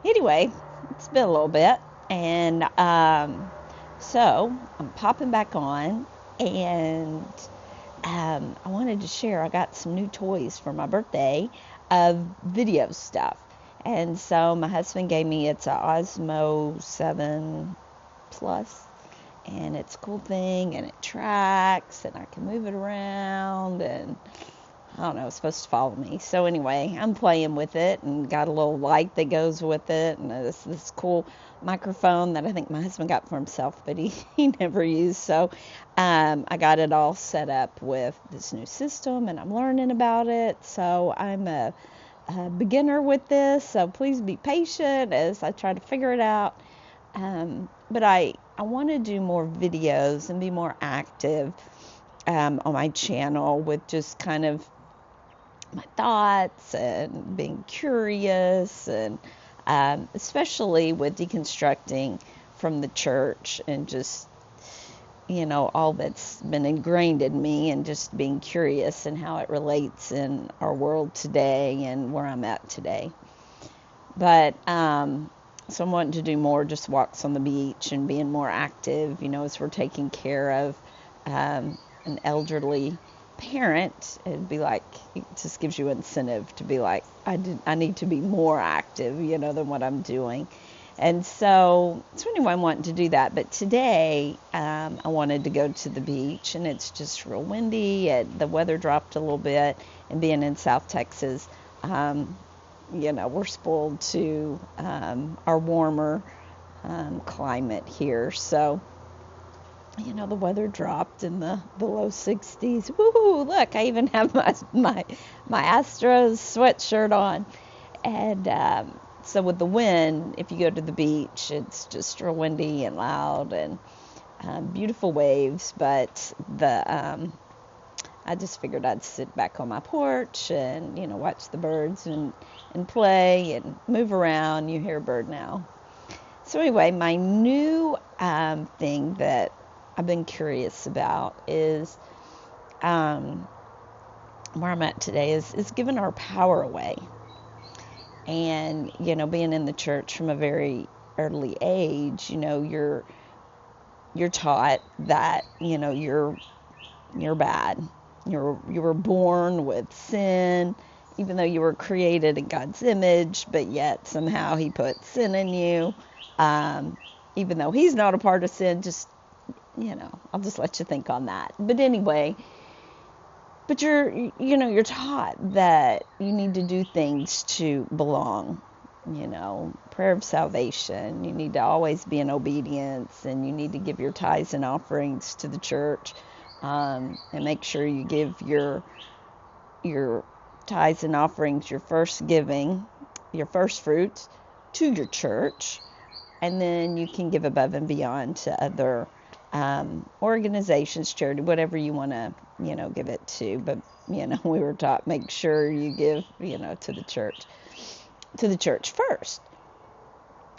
Anyway, it's been a little bit, and so I'm popping back on, and I wanted to share. I got some new toys for my birthday of video stuff, and so my husband gave me it's a Osmo 7 Plus, and it's a cool thing, and it tracks, and I can move it around, and I don't know, it's supposed to follow me. So anyway, I'm playing with it and got a little light that goes with it, and this cool microphone that I think my husband got for himself, but he never used. So I got it all set up with this new system, and I'm learning about it. So I'm a beginner with this, so please be patient as I try to figure it out. But I want to do more videos and be more active on my channel with just kind of my thoughts and being curious, and especially with deconstructing from the church and just, all that's been ingrained in me, and just being curious and how it relates in our world today and where I'm at today. But so I'm wanting to do more just walks on the beach and being more active, as we're taking care of an elderly parent. It'd be like, it just gives you incentive to be like, I need to be more active, than what I'm doing. And so anyway, I'm wanting to do that. But today, I wanted to go to the beach, and it's just real windy. The weather dropped a little bit, and being in South Texas, we're spoiled to our warmer climate here. So, the weather dropped in the low 60s. Woohoo! Look, I even have my Astros sweatshirt on. And so with the wind, if you go to the beach, it's just real windy and loud, and beautiful waves. But I just figured I'd sit back on my porch and, watch the birds and play and move around. You hear a bird now. So anyway, my new thing that I've been curious about is where I'm at today is giving our power away. And, being in the church from a very early age, you're taught that, you're bad. You were born with sin, even though you were created in God's image, but yet somehow he put sin in you. Even though he's not a part of sin, just, I'll just let you think on that. But anyway, but you're taught that you need to do things to belong, prayer of salvation. You need to always be in obedience, and you need to give your tithes and offerings to the church, and make sure you give your tithes and offerings, your first giving, your first fruits to your church, and then you can give above and beyond to other organizations, charity, whatever you want to, give it to. But, we were taught, make sure you give, to the church first.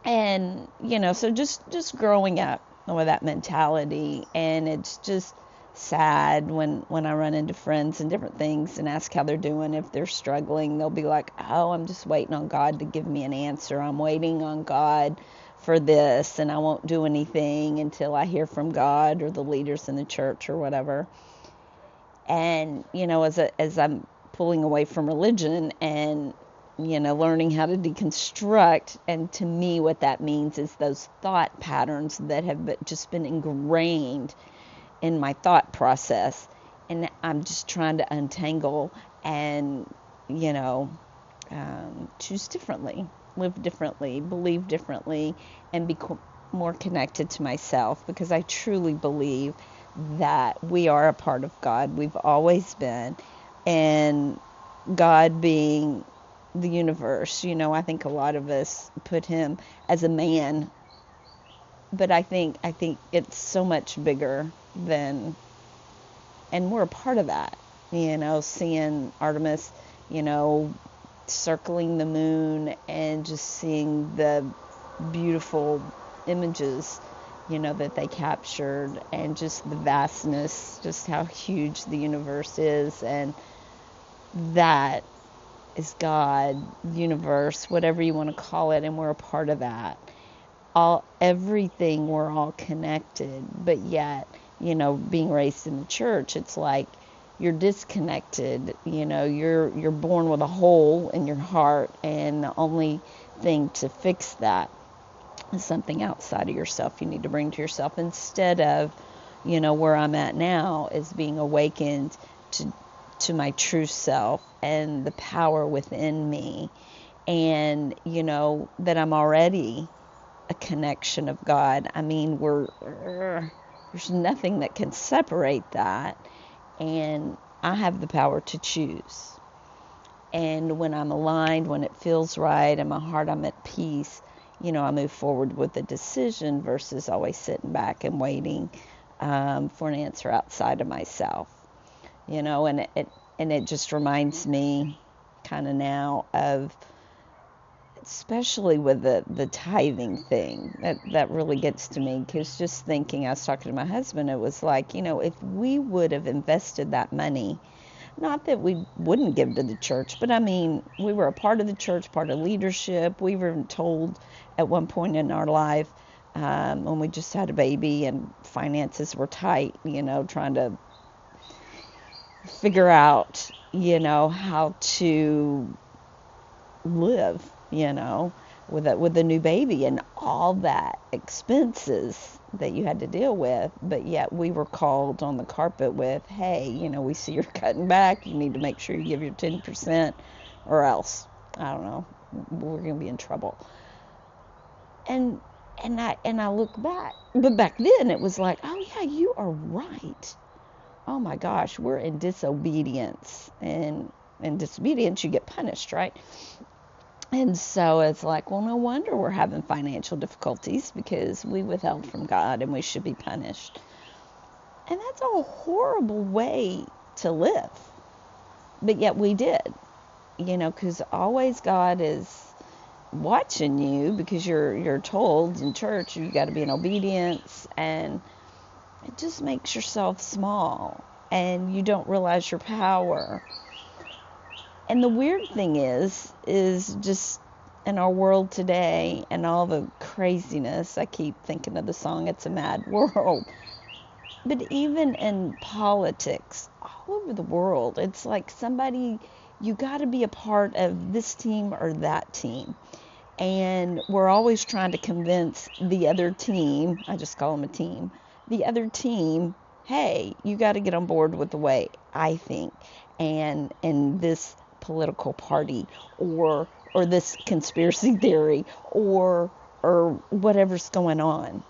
And, so just growing up with that mentality, and it's just sad when I run into friends and different things and ask how they're doing. If they're struggling, they'll be like, oh, I'm just waiting on God to give me an answer. I'm waiting on God for this, and I won't do anything until I hear from God or the leaders in the church or whatever. And, as I'm pulling away from religion and, learning how to deconstruct, and to me what that means is those thought patterns that have just been ingrained in my thought process, and I'm just trying to untangle and, choose differently, live differently, believe differently, and be more connected to myself, because I truly believe that we are a part of God. We've always been, and God being the universe, I think a lot of us put him as a man, but I think it's so much bigger than, and we're a part of that, seeing Artemis, circling the moon, and just seeing the beautiful images, that they captured, and just the vastness, just how huge the universe is, and that is God, universe, whatever you want to call it, and we're a part of that. Everything, we're all connected, but yet, being raised in the church, it's like you're disconnected. You're born with a hole in your heart, and the only thing to fix that is something outside of yourself you need to bring to yourself, instead of, where I'm at now is being awakened to my true self and the power within me, and that I'm already a connection of God. I mean, there's nothing that can separate that, and I have the power to choose. And when I'm aligned, when it feels right, in my heart I'm at peace, I move forward with a decision versus always sitting back and waiting for an answer outside of myself. And it just reminds me kind of now of, especially with the tithing thing, that really gets to me, because just thinking, I was talking to my husband, it was like, if we would have invested that money, not that we wouldn't give to the church, but I mean, we were a part of the church, part of leadership. We were told at one point in our life, when we just had a baby and finances were tight, trying to figure out, how to live, with a new baby and all that expenses that you had to deal with. But yet we were called on the carpet with, hey, we see you're cutting back. You need to make sure you give your 10%, or else, I don't know, we're going to be in trouble. And I look back, but back then it was like, oh yeah, you are right. Oh my gosh, we're in disobedience, and in disobedience you get punished, right? And so it's like, well, no wonder we're having financial difficulties, because we withheld from God and we should be punished. And that's a horrible way to live. But yet we did, because always God is watching you, because you're told in church you got to be in obedience, and it just makes yourself small and you don't realize your power. And the weird thing is just in our world today and all the craziness, I keep thinking of the song, It's a Mad World. But even in politics, all over the world, it's like you got to be a part of this team or that team. And we're always trying to convince the other team, I just call them a team, the other team, hey, you got to get on board with the way I think, and this political party, or this conspiracy theory, or whatever's going on.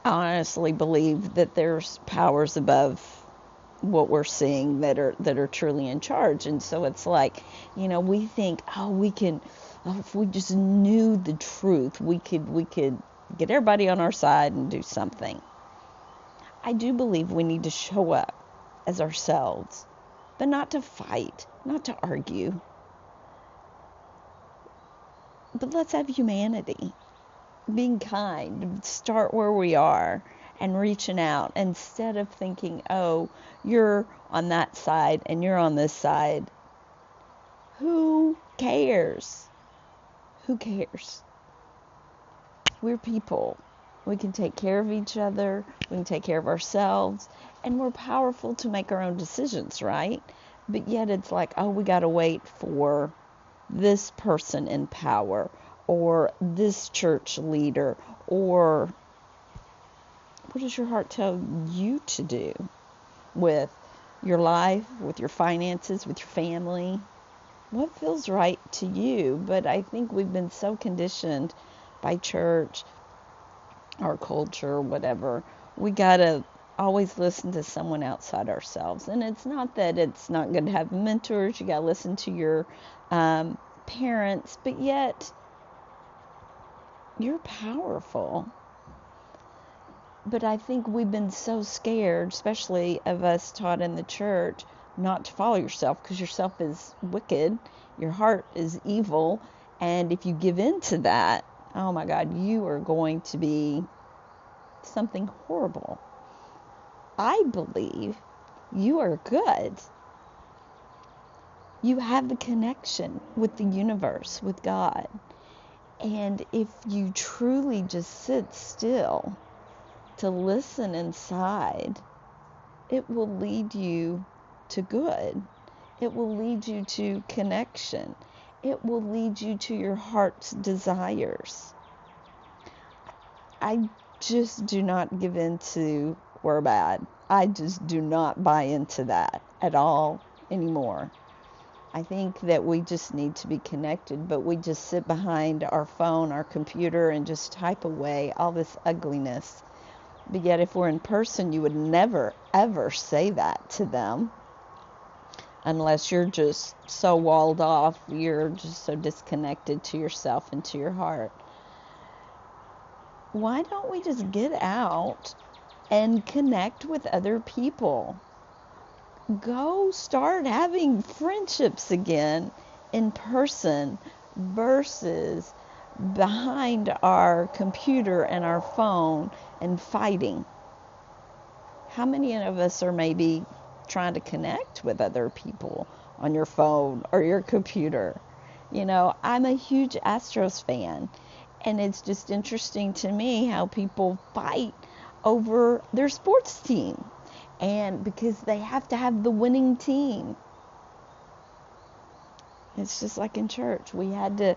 I honestly believe that there's powers above what we're seeing that are truly in charge. And so it's like, we think, if we just knew the truth, we could get everybody on our side and do something. I do believe we need to show up as ourselves, but not to fight, not to argue. But let's have humanity, being kind, start where we are and reaching out, instead of thinking, oh, you're on that side and you're on this side. Who cares? Who cares? We're people. We can take care of each other. We can take care of ourselves. And we're powerful to make our own decisions, right? But yet it's like, oh, we got to wait for this person in power, or this church leader, or what does your heart tell you to do with your life, with your finances, with your family? What feels right to you? But I think we've been so conditioned by church, our culture, whatever. We got to always listen to someone outside ourselves. And it's not that it's not good to have mentors. You got to listen to your parents, but yet you're powerful. But I think we've been so scared, especially of us taught in the church, not to follow yourself, because yourself is wicked, your heart is evil, and if you give in to that, oh my God, you are going to be something horrible. I believe you are good. You have the connection with the universe, with God. And if you truly just sit still to listen inside, it will lead you to good. It will lead you to connection. It will lead you to your heart's desires. I just do not give in to we're bad. I just do not buy into that at all anymore. I think that we just need to be connected, but we just sit behind our phone, our computer, and just type away all this ugliness. But yet if we're in person, you would never, ever say that to them unless you're just so walled off, you're just so disconnected to yourself and to your heart. Why don't we just get out and connect with other people? Go start having friendships again in person versus behind our computer and our phone and fighting. How many of us are maybe trying to connect with other people on your phone or your computer? You know, I'm a huge Astros fan, and it's just interesting to me how people fight over their sports team. And because they have to have the winning team. It's just like in church. We had to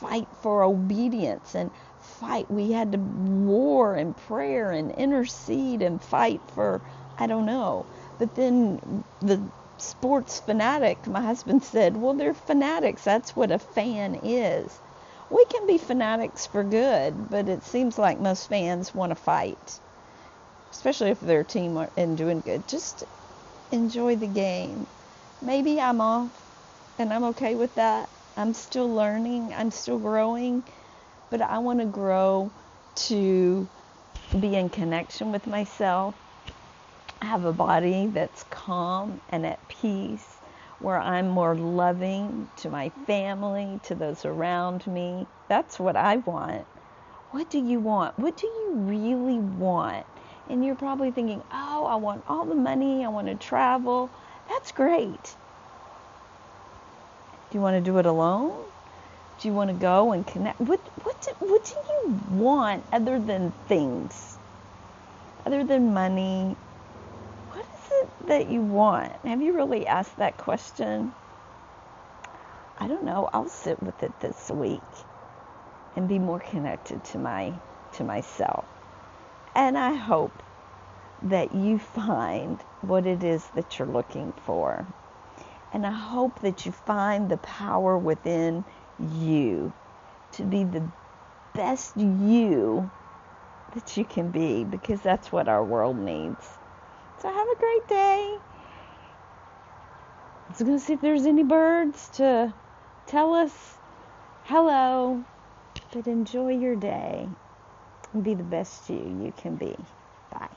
fight for obedience and fight. We had to war and prayer and intercede and fight for, I don't know. But then the sports fanatic, my husband said, well, they're fanatics. That's what a fan is. We can be fanatics for good, but it seems like most fans want to fight. Especially if their team are and doing good. Just enjoy the game. Maybe I'm off, and I'm okay with that. I'm still learning. I'm still growing. But I want to grow to be in connection with myself. Have a body that's calm and at peace, where I'm more loving to my family, to those around me. That's what I want. What do you want? What do you really want? And you're probably thinking, oh, I want all the money. I want to travel. That's great. Do you want to do it alone? Do you want to go and connect? What do you want other than things? Other than money? What is it that you want? Have you really asked that question? I don't know. I'll sit with it this week and be more connected to myself. And I hope that you find what it is that you're looking for. And I hope that you find the power within you to be the best you that you can be, because that's what our world needs. So have a great day. I was going to see if there's any birds to tell us hello, but enjoy your day and be the best you can be. Bye.